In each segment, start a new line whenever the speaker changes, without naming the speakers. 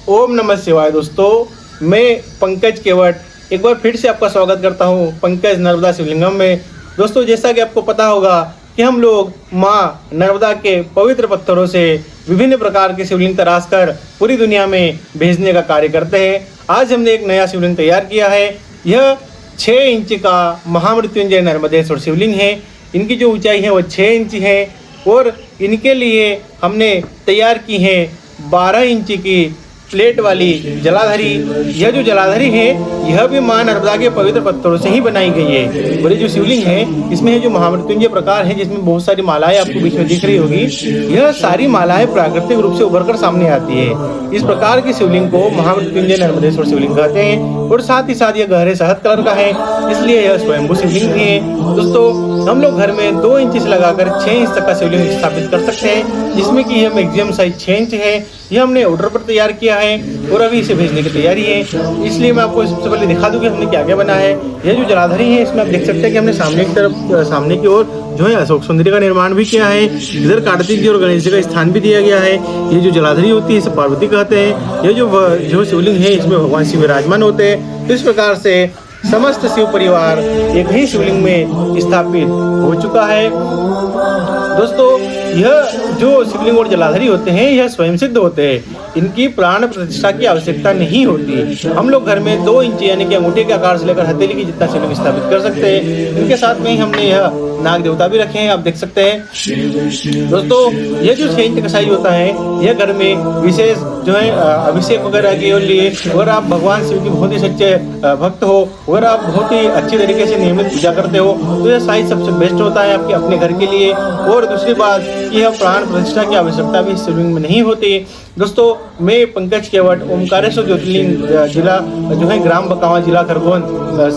ओम नमः शिवाय। दोस्तों, मैं पंकज केवट एक बार फिर से आपका स्वागत करता हूं पंकज नर्मदा शिवलिंगम में। दोस्तों, जैसा कि आपको पता होगा कि हम लोग माँ नर्मदा के पवित्र पत्थरों से विभिन्न प्रकार के शिवलिंग तराश कर पूरी दुनिया में भेजने का कार्य करते हैं। आज हमने एक नया शिवलिंग तैयार किया है। यह 6 इंच का महामृत्युंजय नर्मदेश्वर शिवलिंग है। इनकी जो ऊंचाई है वह 6 इंच है और इनके लिए हमने तैयार की है 12 इंच की प्लेट वाली जलाधारी। यह जो जलाधारी है यह भी मां नर्मदा के पवित्र पत्थरों से ही बनाई गई है। और ये जो शिवलिंग है इसमें है जो महामृत्युंजय प्रकार है, जिसमें बहुत सारी मालाएं आपको बीच में दिख रही होगी। यह सारी मालाएं प्राकृतिक रूप से उभर कर सामने आती है। इस प्रकार की शिवलिंग को महामृत्युंजय नर्मदेश्वर शिवलिंग कहते हैं। और साथ ही साथ यह गहरे शहद कलर का है, इसलिए यह स्वयंभू शिवलिंग भी है। दोस्तों, हम लोग घर में 2 इंच से लगाकर 6 इंच तक का शिवलिंग स्थापित कर सकते हैं, जिसमें कि यह मैक्सिमम साइज 6 इंच है। यह हमने ऑर्डर पर तैयार किया है और अभी इसे भेजने की तैयारी है। इसलिए मैं आपको सबसे पहले दिखा दूं कि हमने क्या क्या बना है। यह जो जलाधारी है इसमें आप देख सकते हैं कि हमने सामने की ओर जो है अशोक सुंदरी का निर्माण भी किया है। इधर कार्तिक जी और गणेश जी का स्थान भी दिया गया है। ये जो जलाधारी होती है इसे पार्वती कहते हैं। यह जो शिवलिंग है इसमें भगवान शिव विराजमान होते हैं। तो इस प्रकार से समस्त शिव परिवार एक ही शिवलिंग में स्थापित हो चुका है। दोस्तों, यह जो शिवलिंग और जलाधारी होते हैं यह स्वयं सिद्ध होते हैं। इनकी प्राण प्रतिष्ठा की आवश्यकता नहीं होती। हम लोग घर में 2 इंच यानी कि अंगूठे के आकार से लेकर हथेली की जितना शिवलिंग स्थापित कर सकते हैं। इनके साथ में ही हमने यह नाग देवता भी रखे हैं, आप देख सकते हैं। दोस्तों, यह जो 6 इंच का साइज होता है यह घर में विशेष जो है अभिषेक वगैरह के लिए, अगर आप भगवान शिव की बहुत ही सच्चे भक्त हो, अगर आप बहुत ही अच्छी तरीके से नियमित पूजा करते हो तो यह साइज सबसे बेस्ट होता है आपके अपने घर के लिए। और दूसरी बात कि यह प्राण प्रतिष्ठा की आवश्यकता भी शिवलिंग में नहीं होती। दोस्तों, मैं पंकज केवट ओमकारेश्वर ज्योतिर्लिंग जिला जो है ग्राम बकावा जिला खरगोन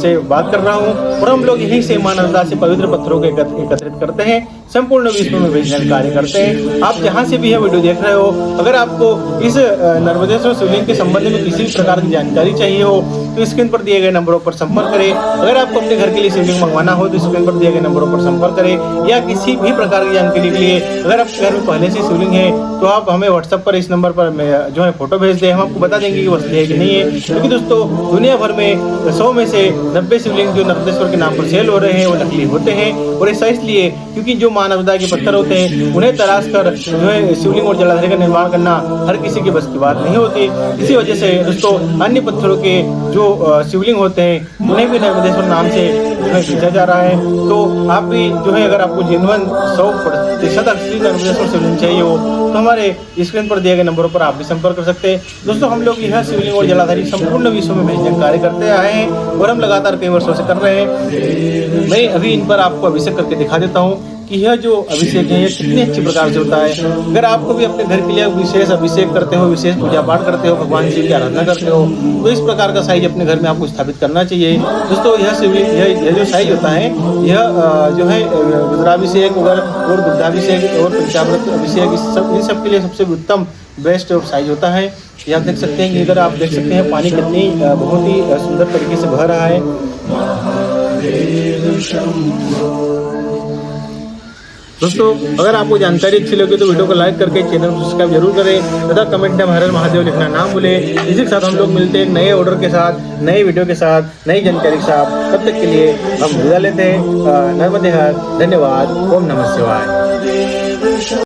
से बात कर रहा हूँ। और हम लोग यहीं से मां नर्मदा से पवित्र पत्थरों को एकत्रित करते हैं, संपूर्ण विश्व में भेजने का कार्य करते हैं। आप जहाँ से भी यह वीडियो देख रहे हो, अगर आपको इस नर्मदेश्वर शिवलिंग के संबंध में किसी भी प्रकार की जानकारी चाहिए हो तो स्क्रीन पर दिए गए नंबरों पर संपर्क करें। अगर आपको अपने घर के लिए शिवलिंग मंगवाना हो तो स्क्रीन पर दिए गए नंबरों पर संपर्क करें। या किसी भी प्रकार की जानकारी के लिए अगर आपके घर में पहले से शिवलिंग है तो आप हमें व्हाट्सएप पर इस नंबर पर जो है फोटो भेज दें, हम आपको बता देंगे कि वो असली है कि नहीं है। क्योंकि दोस्तों, दुनिया भर में 100 में से 90 शिवलिंग जो नर्मदेश्वर के नाम पर सेल हो रहे हैं वो नकली होते हैं। और ऐसा इसलिए क्योंकि जो मां नर्मदा के पत्थर होते हैं उन्हें तराश कर जो है शिवलिंग और जलाधारी का निर्माण करना हर किसी की बस की बात नहीं होती। इसी वजह से दोस्तों, अन्य पत्थरों के जो शिवलिंग होते हैं उन्हें भी नर्मदेश्वर नाम से जो है बेचा जा रहा है। तो आप भी जो है अगर आपको जेन्युइन 100% असली नर्मदेश्वर शिवलिंग चाहिए हो तो हमारे स्क्रीन पर दिए गए नंबरों पर आप भी संपर्क कर सकते हैं। दोस्तों, हम लोग यह शिवलिंग और जलाधारी संपूर्ण विश्व में भेजने का कार्य करते आए हैं और हम लगातार कई वर्षों से कर रहे हैं। मैं अभी इन पर आपको अभिषेक करके दिखा देता हूँ कि यह जो अभिषेक है यह कितने अच्छी प्रकार से होता है। अगर आपको भी अपने घर के लिए विशेष अभिषेक करते हो, विशेष पूजा पाठ करते हो, भगवान शिव की आराधना करते हो तो इस प्रकार का साइज अपने घर में आपको स्थापित करना चाहिए। दोस्तों, यह शिवलिंग यह जो साइज होता है यह जो है रुद्राभिषेक और दुग्धाभिषेक और पंचामृत अभिषेक इन सब के लिए सबसे उत्तम बेस्ट साइज होता है। ये आप देख सकते हैं कि इधर आप देख सकते हैं पानी कितनी बहुत ही सुंदर तरीके से बह रहा है। दोस्तों, अगर आपको जानकारी अच्छी लगी तो वीडियो को लाइक करके चैनल को सब्सक्राइब जरूर करें तथा कमेंट में हर हर महादेव लिखना ना भूलें। इसी के साथ हम लोग मिलते हैं नए ऑर्डर के साथ, नए वीडियो के साथ, नई जानकारी के साथ। तब तक के लिए हम विदा लेते हैं। नर्मदे हर, धन्यवाद। ओम नमः शिवाय।